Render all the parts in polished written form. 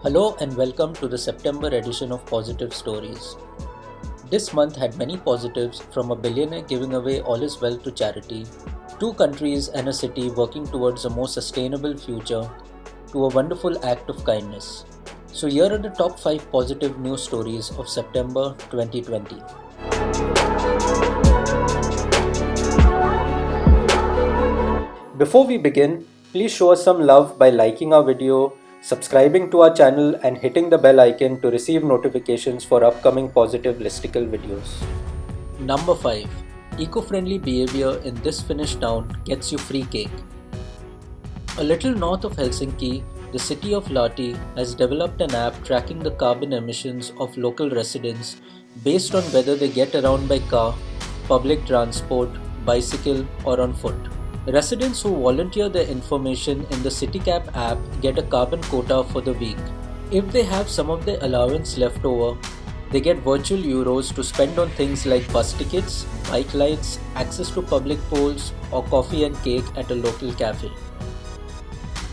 Hello and welcome to the September edition of Positive Stories. This month had many positives, from a billionaire giving away all his wealth to charity, two countries and a city working towards a more sustainable future, to a wonderful act of kindness. So, here are the top 5 positive news stories of September 2020. Before we begin, please show us some love by liking our video, subscribing to our channel, and hitting the bell icon to receive notifications for upcoming positive listicle videos. Number 5. Eco-friendly behavior in this Finnish town gets you free cake. A little north of Helsinki, the city of Lahti has developed an app tracking the carbon emissions of local residents based on whether they get around by car, public transport, bicycle, or on foot. Residents who volunteer their information in the CityCap app get a carbon quota for the week. If they have some of their allowance left over, they get virtual euros to spend on things like bus tickets, bike lights, access to public pools, or coffee and cake at a local cafe.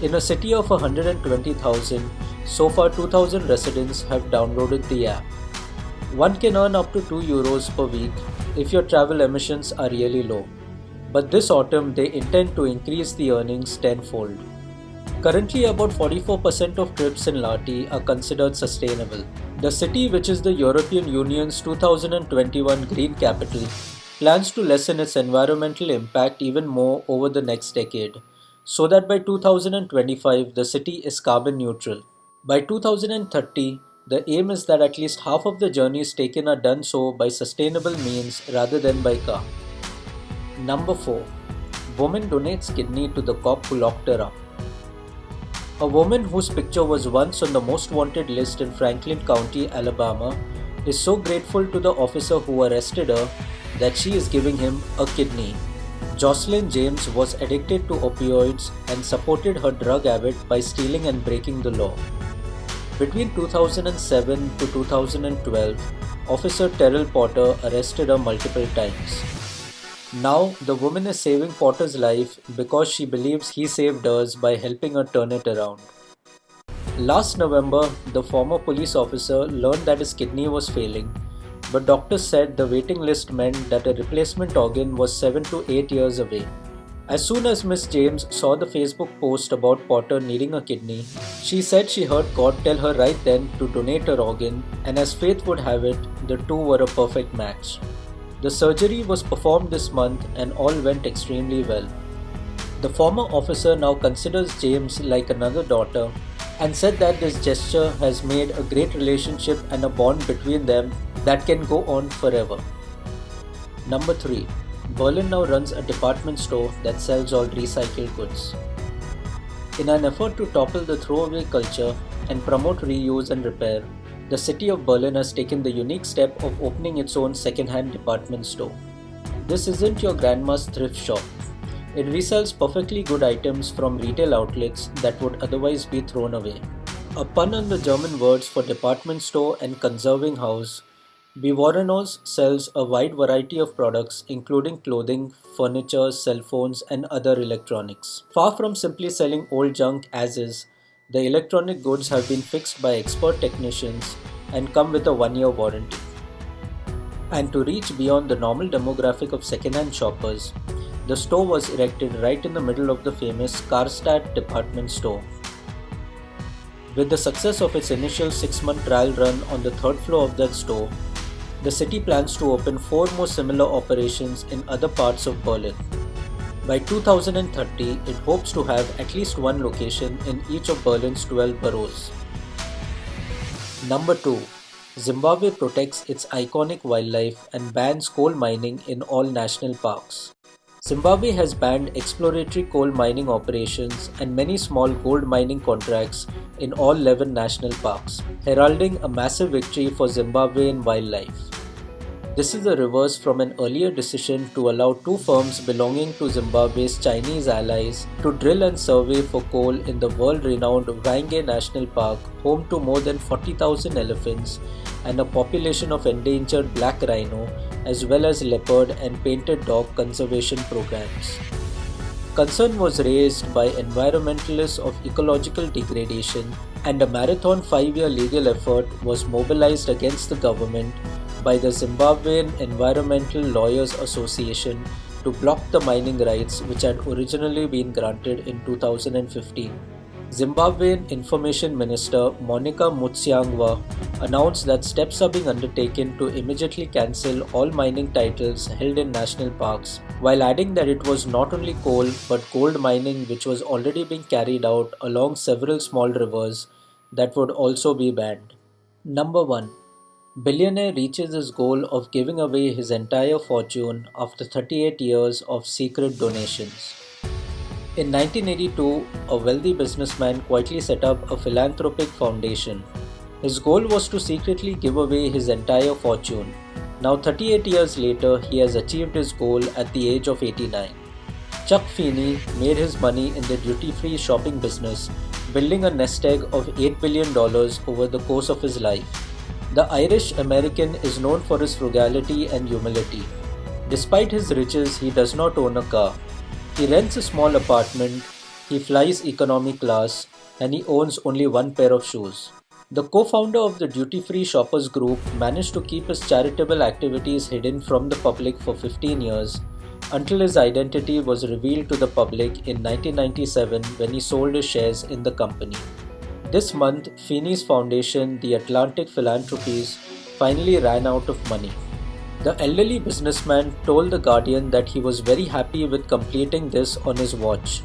In a city of 120,000, so far 2,000 residents have downloaded the app. One can earn up to 2 euros per week if your travel emissions are really low. But this autumn they intend to increase the earnings tenfold. Currently, about 44% of trips in Lahti are considered sustainable. The city, which is the European Union's 2021 Green Capital, plans to lessen its environmental impact even more over the next decade, so that by 2025 the city is carbon neutral. By 2030, the aim is that at least half of the journeys taken are done so by sustainable means rather than by car. Number 4. Woman donates kidney to the cop who locked her up. A woman whose picture was once on the most wanted list in Franklin County, Alabama, is so grateful to the officer who arrested her that she is giving him a kidney. Jocelyn James was addicted to opioids and supported her drug habit by stealing and breaking the law. Between 2007 to 2012, Officer Terrell Potter arrested her multiple times. Now, the woman is saving Potter's life because she believes he saved hers by helping her turn it around. Last November, the former police officer learned that his kidney was failing, but doctors said the waiting list meant that a replacement organ was 7 to 8 years away. As soon as Miss James saw the Facebook post about Potter needing a kidney, she said she heard God tell her right then to donate her organ, and as fate would have it, the two were a perfect match. The surgery was performed this month and all went extremely well. The former officer now considers James like another daughter and said that this gesture has made a great relationship and a bond between them that can go on forever. Number 3. Berlin now runs a department store that sells all recycled goods. In an effort to topple the throwaway culture and promote reuse and repair, the city of Berlin has taken the unique step of opening its own second-hand department store. This isn't your grandma's thrift shop. It resells perfectly good items from retail outlets that would otherwise be thrown away. A pun on the German words for department store and conserving house, Bivorenos sells a wide variety of products including clothing, furniture, cell phones, and other electronics. Far from simply selling old junk as is, the electronic goods have been fixed by expert technicians and come with a 1-year warranty. And to reach beyond the normal demographic of second-hand shoppers, the store was erected right in the middle of the famous Karstadt department store. With the success of its initial 6-month trial run on the 3rd floor of that store, the city plans to open 4 more similar operations in other parts of Berlin. By 2030, it hopes to have at least one location in each of Berlin's 12 boroughs. Number 2. Zimbabwe protects its iconic wildlife and bans coal mining in all national parks. Zimbabwe has banned exploratory coal mining operations and many small gold mining contracts in all 11 national parks, heralding a massive victory for Zimbabwean wildlife. This is a reverse from an earlier decision to allow 2 firms belonging to Zimbabwe's Chinese allies to drill and survey for coal in the world-renowned Hwange National Park, home to more than 40,000 elephants and a population of endangered black rhino, as well as leopard and painted dog conservation programs. Concern was raised by environmentalists of ecological degradation and a marathon 5-year legal effort was mobilized against the government by the Zimbabwean Environmental Lawyers Association to block the mining rights which had originally been granted in 2015. Zimbabwean Information Minister Monica Mutsvangwa announced that steps are being undertaken to immediately cancel all mining titles held in national parks, while adding that it was not only coal but gold mining which was already being carried out along several small rivers that would also be banned. Number 1. Billionaire reaches his goal of giving away his entire fortune after 38 years of secret donations. In 1982, a wealthy businessman quietly set up a philanthropic foundation. His goal was to secretly give away his entire fortune. Now 38 years later, he has achieved his goal at the age of 89. Chuck Feeney made his money in the duty-free shopping business, building a nest egg of $8 billion over the course of his life. The Irish American is known for his frugality and humility. Despite his riches, he does not own a car. He rents a small apartment, he flies economy class, and he owns only one pair of shoes. The co-founder of the duty-free shoppers group managed to keep his charitable activities hidden from the public for 15 years until his identity was revealed to the public in 1997 when he sold his shares in the company. This month, Feeney's foundation, the Atlantic Philanthropies, finally ran out of money. The elderly businessman told The Guardian that he was very happy with completing this on his watch,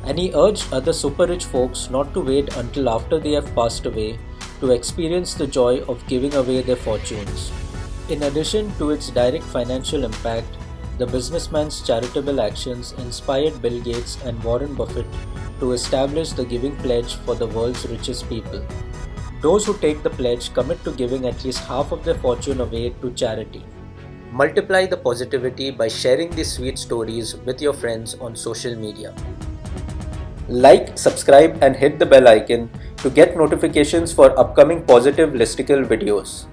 and he urged other super-rich folks not to wait until after they have passed away to experience the joy of giving away their fortunes. In addition to its direct financial impact, the businessman's charitable actions inspired Bill Gates and Warren Buffett to establish the Giving Pledge for the world's richest people. Those who take the pledge commit to giving at least half of their fortune away to charity. Multiply the positivity by sharing these sweet stories with your friends on social media. Like, subscribe, and hit the bell icon to get notifications for upcoming positive listicle videos.